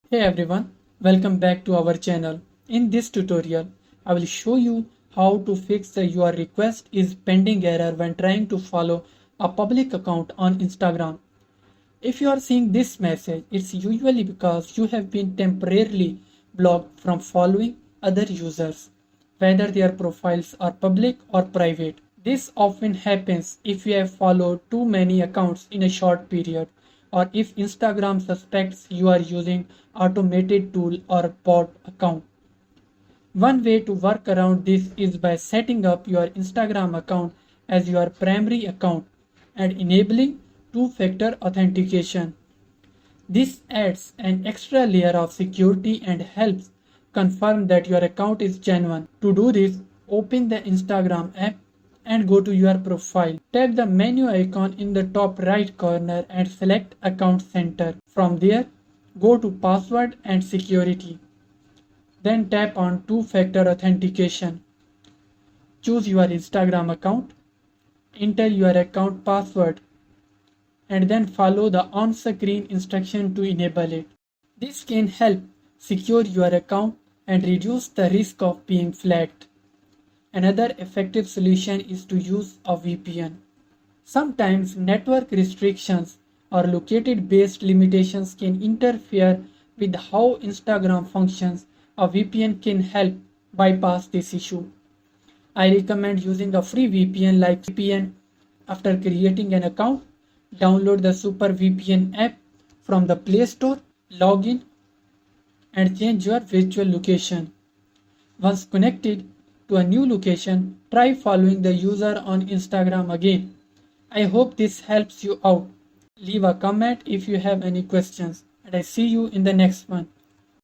Hey everyone, welcome back to our channel. In this tutorial, I will show you how to fix the your request is pending error when trying to follow a public account on Instagram. If you are seeing this message, it's usually because you have been temporarily blocked from following other users, whether their profiles are public or private. This often happens if you have followed too many accounts in a short period, or if Instagram suspects you are using automated tool or bot account. One way to work around this is by setting up your Instagram account as your primary account and enabling two-factor authentication. This adds an extra layer of security and helps confirm that your account is genuine. To do this, open the Instagram app and go to your profile. Tap the menu icon in the top right corner and select Account Center. From there, go to Password and Security. Then tap on two-factor authentication. Choose your Instagram account, enter your account password, and then follow the on-screen instruction to enable it. This can help secure your account and reduce the risk of being flagged. Another effective solution is to use a VPN. Sometimes network restrictions or located-based limitations can interfere with how Instagram functions. A VPN can help bypass this issue. I recommend using a free VPN like VPN. After creating an account, download the Super VPN app from the Play Store, log in, and change your virtual location. Once connected to a new location, try following the user on Instagram again. I hope this helps you out. Leave a comment if you have any questions, and I see you in the next one.